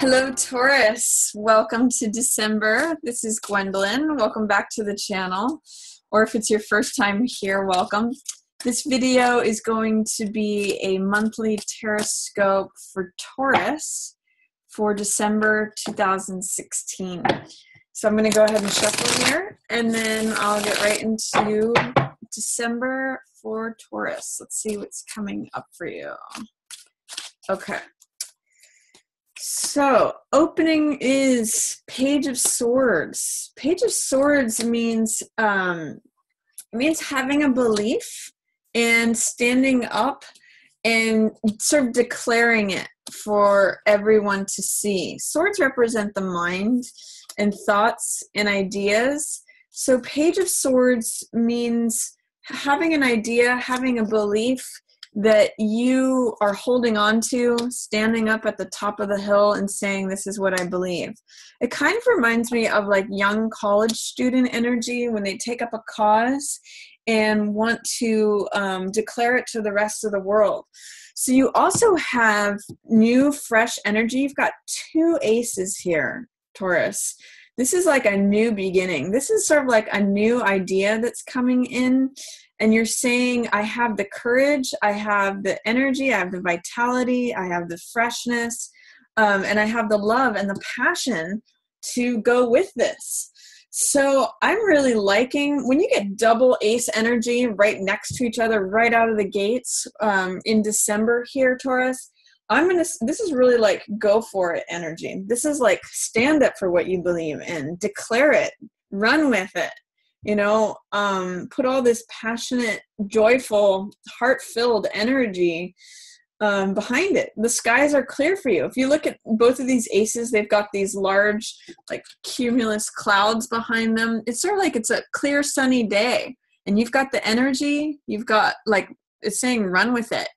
Hello, Taurus. Welcome to December. This is Gwendolyn. Welcome back to the channel. Or if it's your first time here, welcome. This video is going to be a monthly Tarotscope for Taurus for December 2016. So I'm going to go ahead and shuffle here, and then I'll get right into December for Taurus. Let's see what's coming up for you. Okay. So, opening is Page of Swords. Page of Swords means having a belief and standing up and sort of declaring it for everyone to see. Swords represent the mind and thoughts and ideas. So, Page of Swords means having an idea, having a belief that you are holding on to, standing up at the top of the hill and saying, this is what I believe. It kind of reminds me of like young college student energy when they take up a cause and want to declare it to the rest of the world. So you also have new, fresh energy. You've got two aces here, Taurus. This is like a new beginning. This is sort of like a new idea that's coming in. And you're saying, I have the courage, I have the energy, I have the vitality, I have the freshness, and I have the love and the passion to go with this. So I'm really liking, when you get double ace energy right next to each other, right out of the gates in December here, Taurus, this is really like go for it energy. This is like stand up for what you believe in, declare it, run with it. You know, put all this passionate, joyful, heart-filled energy behind it. The skies are clear for you. If you look at both of these aces, they've got these large, like, cumulus clouds behind them. It's sort of like it's a clear, sunny day. And you've got the energy. You've got, like, it's saying run with it.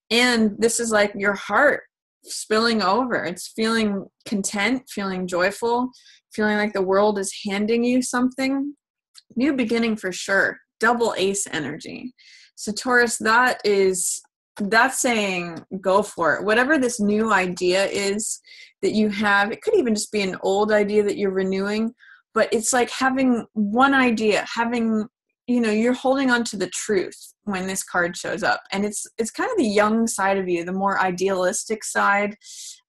And this is like your heart spilling over. It's feeling content, feeling joyful, feeling like the world is handing you something. New beginning for sure. Double ace energy. So Taurus, that's saying go for it. Whatever this new idea is that you have, it could even just be an old idea that you're renewing, but it's like having one idea, you're holding on to the truth when this card shows up. And it's kind of the young side of you, the more idealistic side,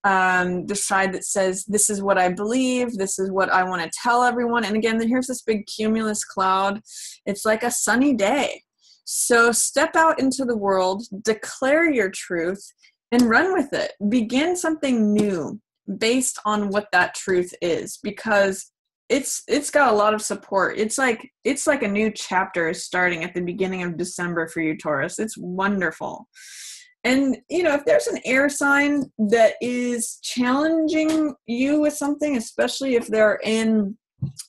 the side that says, this is what I believe, this is what I want to tell everyone. And again, here's this big cumulus cloud. It's like a sunny day. So step out into the world, declare your truth, and run with it. Begin something new based on what that truth is, because it's got a lot of support. It's like a new chapter is starting at the beginning of December for you, Taurus. It's wonderful. And, if there's an air sign that is challenging you with something, especially if they're in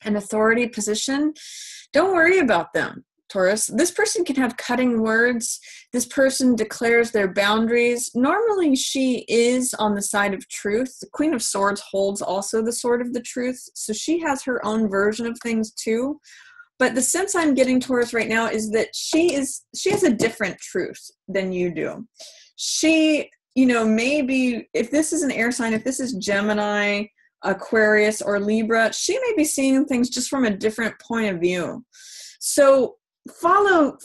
an authority position, don't worry about them, Taurus. This person can have cutting words. This person declares their boundaries. Normally, she is on the side of truth. The Queen of Swords holds also the sword of the truth. So she has her own version of things too. But the sense I'm getting, Taurus, right now is that she has a different truth than you do. She, maybe if this is an air sign, if this is Gemini, Aquarius, or Libra, she may be seeing things just from a different point of view. So follow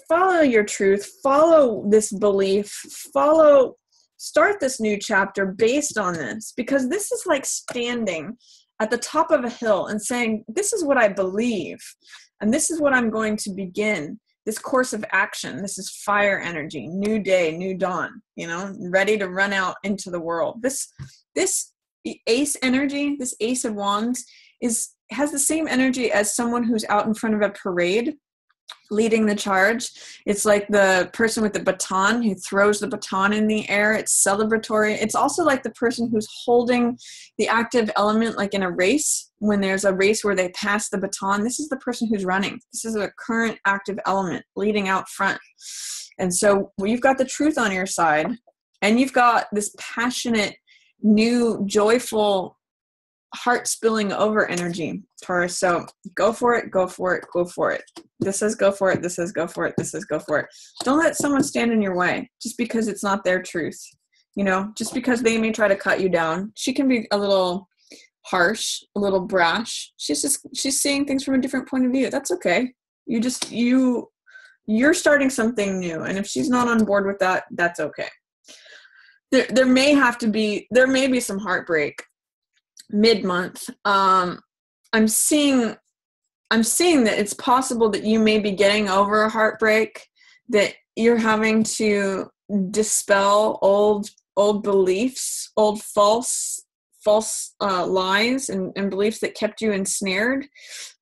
your truth, follow this belief, start this new chapter based on this, because this is like standing at the top of a hill and saying, this is what I believe, and this is what I'm going to begin. This course of action, this is fire energy, new day, new dawn, ready to run out into the world. This ace energy, this ace of wands has the same energy as someone who's out in front of a parade leading the charge. It's like the person with the baton who throws the baton in the air. It's celebratory. It's also like the person who's holding the active element, like in a race, when there's a race where they pass the baton. This is the person who's running. This is a current active element leading out front. And so you've got the truth on your side, and you've got this passionate, new, joyful, heart spilling over energy, Taurus. So go for it, go for it, go for it. This says go for it, this says go for it, this says go for it. Don't let someone stand in your way just because it's not their truth. Just because they may try to cut you down. She can be a little harsh, a little brash. She's seeing things from a different point of view. That's okay. You're starting something new, and if she's not on board with that, that's okay. There may be some heartbreak mid-month. I'm seeing that it's possible that you may be getting over a heartbreak, that you're having to dispel old beliefs, old false lies and beliefs that kept you ensnared,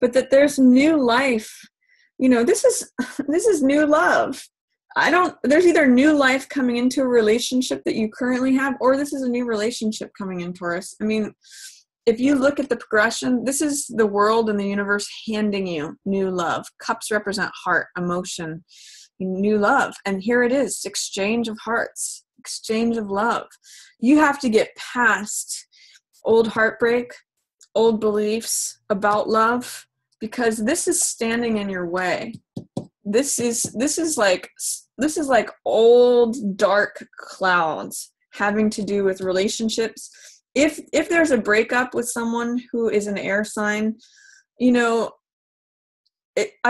but that there's new life. This is new love. There's either new life coming into a relationship that you currently have, or this is a new relationship coming in, Taurus. I mean, if you look at the progression, this is the world and the universe handing you new love. Cups represent heart, emotion, new love. And here it is, exchange of hearts, exchange of love. You have to get past old heartbreak, old beliefs about love, because this is standing in your way. This is like old dark clouds having to do with relationships. If there's a breakup with someone who is an air sign, I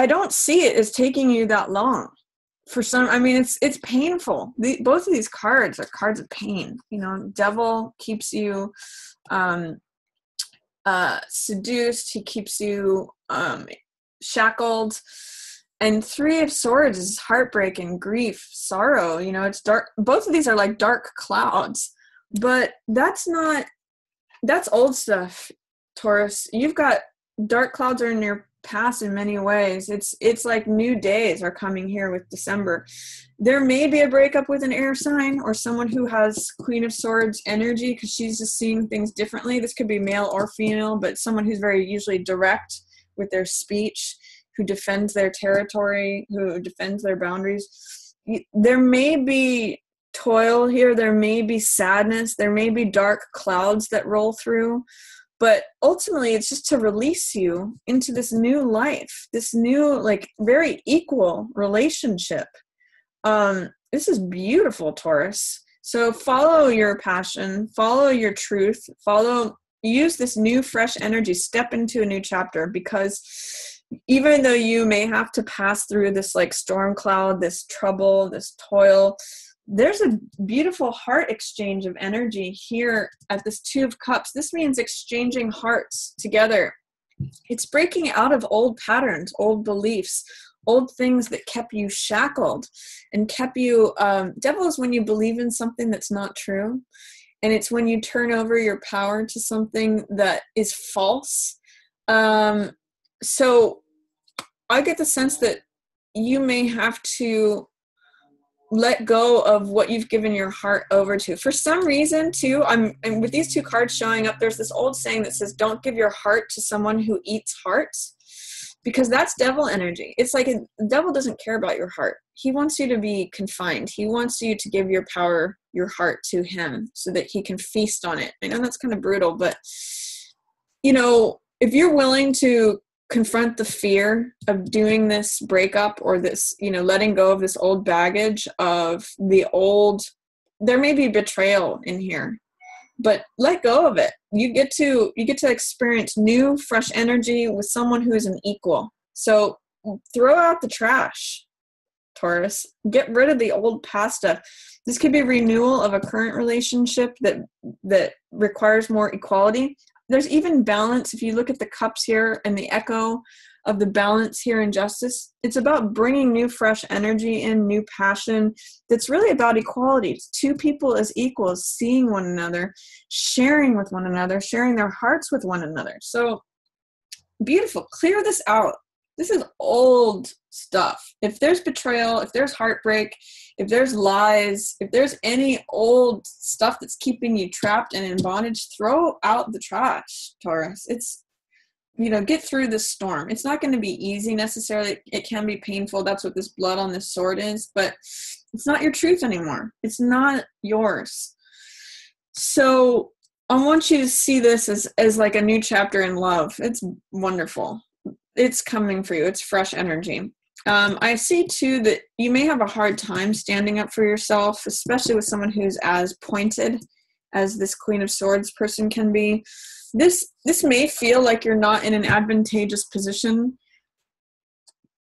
don't see it as taking you that long. For some, I mean, it's painful. Both of these cards are cards of pain. Devil keeps you seduced. He keeps you shackled. And Three of Swords is heartbreak and grief, sorrow. It's dark. Both of these are like dark clouds. But that's old stuff, Taurus. You've got dark clouds are in your past in many ways. It's like new days are coming here with December. There may be a breakup with an air sign or someone who has Queen of Swords energy, because she's just seeing things differently. This could be male or female, but someone who's very usually direct with their speech, who defends their territory, who defends their boundaries. There may be toil here, there may be sadness, there may be dark clouds that roll through, but ultimately it's just to release you into this new life, this new, like, very equal relationship. This is beautiful, Taurus. So follow your passion, follow your truth, use this new fresh energy, step into a new chapter, because even though you may have to pass through this like storm cloud, this trouble, this toil, there's a beautiful heart exchange of energy here at this Two of Cups. This means exchanging hearts together. It's breaking out of old patterns, old beliefs, old things that kept you shackled and kept you, devil is when you believe in something that's not true. And it's when you turn over your power to something that is false. So I get the sense that you may have to let go of what you've given your heart over to. For some reason, too, and with these two cards showing up, there's this old saying that says, don't give your heart to someone who eats hearts, because that's devil energy. It's like the devil doesn't care about your heart. He wants you to be confined. He wants you to give your power, your heart to him so that he can feast on it. I know that's kind of brutal, but, if you're willing to confront the fear of doing this breakup or this, letting go of this old baggage of there may be betrayal in here, but let go of it. You get to experience new, fresh energy with someone who is an equal. So throw out the trash, Taurus. Get rid of the old past stuff. This could be renewal of a current relationship that requires more equality. There's even balance. If you look at the cups here and the echo of the balance here in justice, it's about bringing new, fresh energy in, new passion. That's really about equality. It's two people as equals, seeing one another, sharing with one another, sharing their hearts with one another. So beautiful. Clear this out. This is old stuff. If there's betrayal, if there's heartbreak, if there's lies, if there's any old stuff that's keeping you trapped and in bondage, throw out the trash, Taurus. It's, get through this storm. It's not going to be easy necessarily. It can be painful. That's what this blood on this sword is, but it's not your truth anymore. It's not yours. So I want you to see this as like a new chapter in love. It's wonderful. It's coming for you. It's fresh energy. I see too that you may have a hard time standing up for yourself, especially with someone who's as pointed as this Queen of Swords person can be. This may feel like you're not in an advantageous position.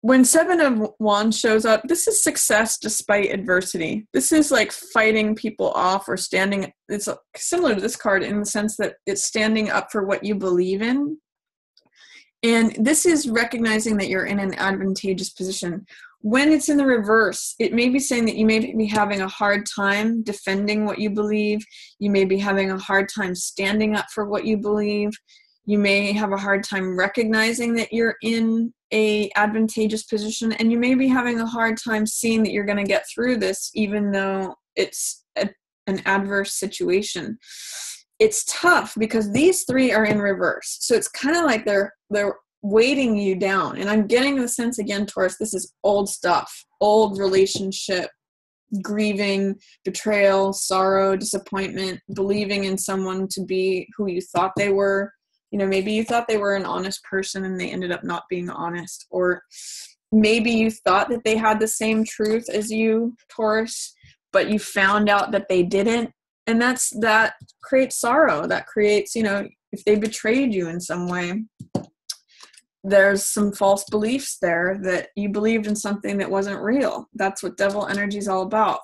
When Seven of Wands shows up, this is success despite adversity. This is like fighting people off or standing. It's similar to this card in the sense that it's standing up for what you believe in. And this is recognizing that you're in an advantageous position. When it's in the reverse, it may be saying that you may be having a hard time defending what you believe. You may be having a hard time standing up for what you believe. You may have a hard time recognizing that you're in a advantageous position, and you may be having a hard time seeing that you're going to get through this, even though it's an adverse situation. It's tough because these three are in reverse. So it's kind of like they're weighting you down. And I'm getting the sense again, Taurus, this is old stuff, old relationship, grieving, betrayal, sorrow, disappointment, believing in someone to be who you thought they were. You know, maybe you thought they were an honest person and they ended up not being honest. Or maybe you thought that they had the same truth as you, Taurus, but you found out that they didn't. And that creates sorrow. That creates, you know, if they betrayed you in some way, there's some false beliefs there that you believed in something that wasn't real. That's what devil energy is all about.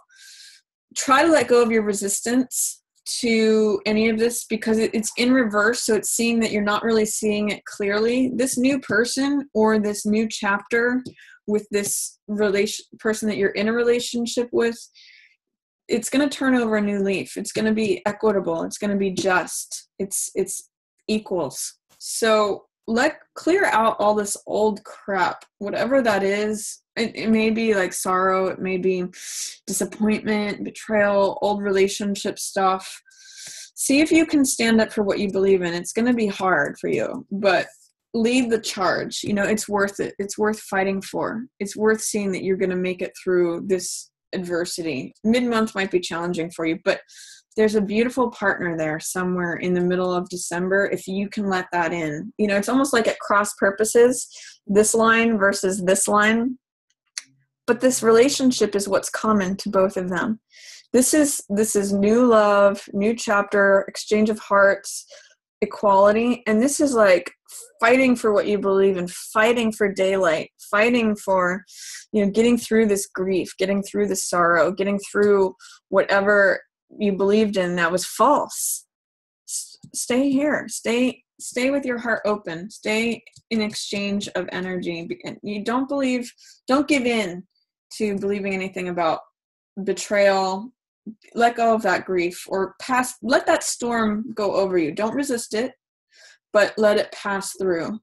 Try to let go of your resistance to any of this because it's in reverse. So it's seeing that you're not really seeing it clearly. This new person or this new chapter with this person that you're in a relationship with, it's going to turn over a new leaf. It's going to be equitable. It's going to be just. It's equals. So clear out all this old crap, whatever that is. It may be like sorrow. It may be disappointment, betrayal, old relationship stuff. See if you can stand up for what you believe in. It's going to be hard for you, but lead the charge. You know, it's worth it. It's worth fighting for. It's worth seeing that you're going to make it through this adversity. Mid-month might be challenging for you, but there's a beautiful partner there somewhere in the middle of December if you can let that in. You know, it's almost like at cross purposes, this line versus this line. But this relationship is what's common to both of them. This is new love, new chapter, exchange of hearts, equality. And this is like fighting for what you believe in, fighting for daylight, fighting for, you know, getting through this grief, getting through the sorrow, getting through whatever you believed in that was false. Stay here. Stay with your heart open. Stay in exchange of energy. You don't give in to believing anything about betrayal. Let go of that grief or let that storm go over you. Don't resist it, but let it pass through.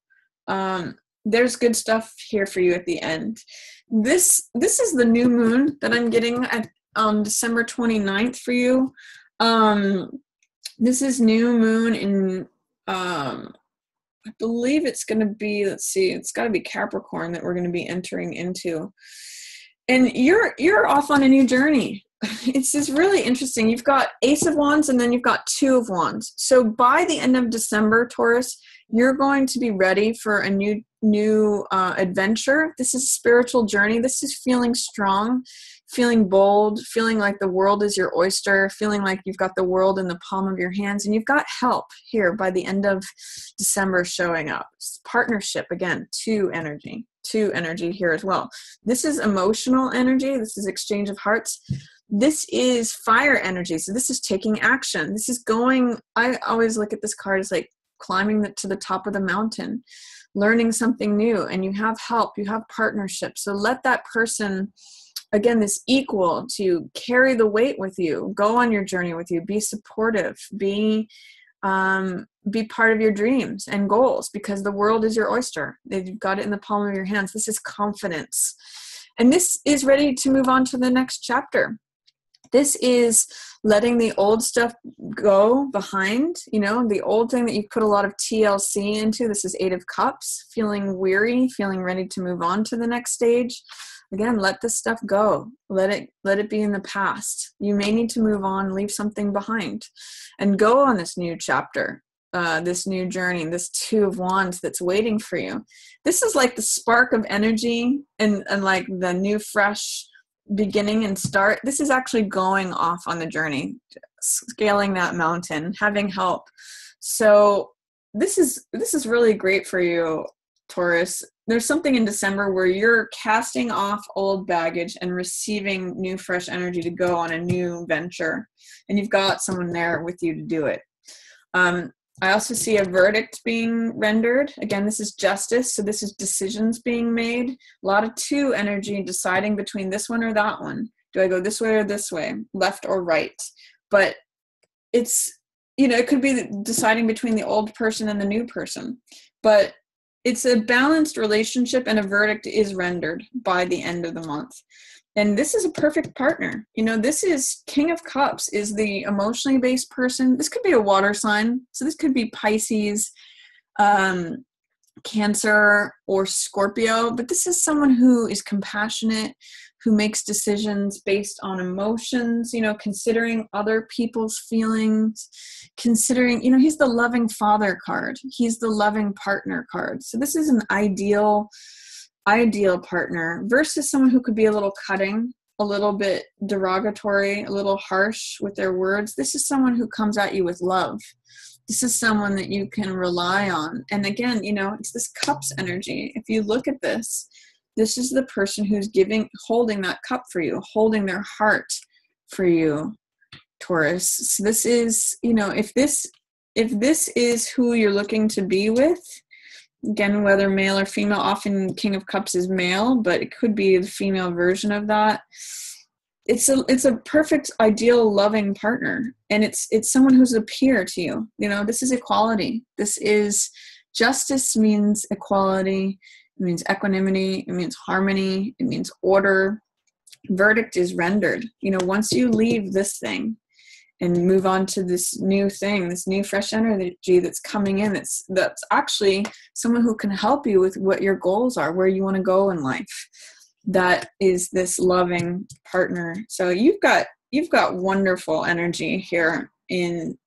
There's good stuff here for you at the end. This is the new moon that I'm getting on December 29th for you. This is new moon in, I believe it's going to be, it's got to be Capricorn that we're going to be entering into. And you're off on a new journey. It's just really interesting. You've got Ace of Wands and then you've got Two of Wands. So by the end of December, Taurus, you're going to be ready for a new adventure. This is a spiritual journey. This is feeling strong, feeling bold, feeling like the world is your oyster, feeling like you've got the world in the palm of your hands, and you've got help here by the end of December showing up. It's partnership, again, two energy here as well. This is emotional energy. This is exchange of hearts. This is fire energy. So this is taking action. This is going, I always look at this card as like climbing to the top of the mountain, learning something new, and you have help, you have partnership. So let that person, again, this equal to carry the weight with you, go on your journey with you, be supportive, be part of your dreams and goals, because the world is your oyster. You've got it in the palm of your hands. This is confidence. And this is ready to move on to the next chapter. This is letting the old stuff go behind, you know, the old thing that you put a lot of TLC into. This is Eight of Cups, feeling weary, feeling ready to move on to the next stage. Again, let this stuff go. Let it be in the past. You may need to move on, leave something behind, and go on this new chapter, this new journey, this Two of Wands that's waiting for you. This is like the spark of energy and like the new, fresh beginning and start. This is actually going off on the journey, scaling that mountain, having help. So this is really great for you, Taurus. There's something in December where you're casting off old baggage and receiving new fresh energy to go on a new venture, and you've got someone there with you to do it. I also see a verdict being rendered. Again, this is justice, so this is decisions being made. A lot of 2 energy, deciding between this one or that one. Do I go this way or this way, left or right? But it's, it could be deciding between the old person and the new person. But it's a balanced relationship, and a verdict is rendered by the end of the month. And this is a perfect partner. This is King of Cups, is the emotionally based person. This could be a water sign. So this could be Pisces, Cancer, or Scorpio. But this is someone who is compassionate, who makes decisions based on emotions, considering other people's feelings, considering, he's the loving father card. He's the loving partner card. So this is an ideal partner versus someone who could be a little cutting, a little bit derogatory, a little harsh with their words. This is someone who comes at you with love. This is someone that you can rely on. And again, it's this cups energy. If you look at this is the person who's holding that cup for you, holding their heart for you, Taurus. So this is, if this is who you're looking to be with, again, whether male or female, often King of Cups is male, but it could be the female version of that. It's a perfect, ideal, loving partner. And it's someone who's a peer to you. This is equality. This is justice, means equality. It means equanimity. It means harmony. It means order. Verdict is rendered. Once you leave this thing and move on to this new thing, this new fresh energy that's coming in, that's actually someone who can help you with what your goals are, where you want to go in life. That is this loving partner. So you've got wonderful energy here in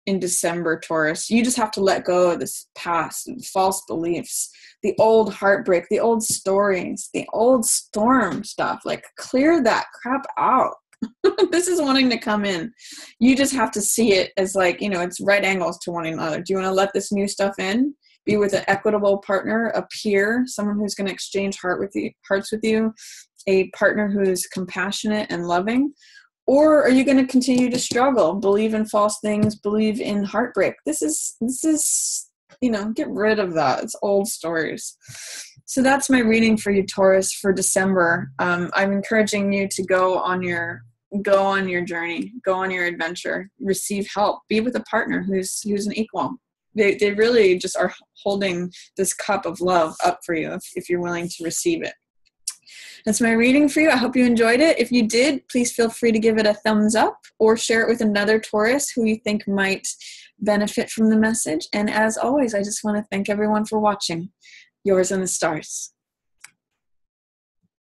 December, Taurus. You just have to let go of this past, false beliefs, the old heartbreak, the old stories, the old storm stuff. Like, clear that crap out. This is wanting to come in. You just have to see it as it's right angles to one another. Do you want to let this new stuff in? Be with an equitable partner, a peer, someone who's going to exchange hearts with you, a partner who is compassionate and loving? Or are you going to continue to struggle, believe in false things, believe in heartbreak? This is, get rid of that. It's old stories. So that's my reading for you, Taurus, for December. I'm encouraging you to go on your journey, go on your adventure, receive help, be with a partner who's an equal. They really just are holding this cup of love up for you if you're willing to receive it. That's my reading for you. I hope you enjoyed it. If you did, please feel free to give it a thumbs up or share it with another Taurus who you think might benefit from the message. And as always, I just want to thank everyone for watching. Yours in the stars.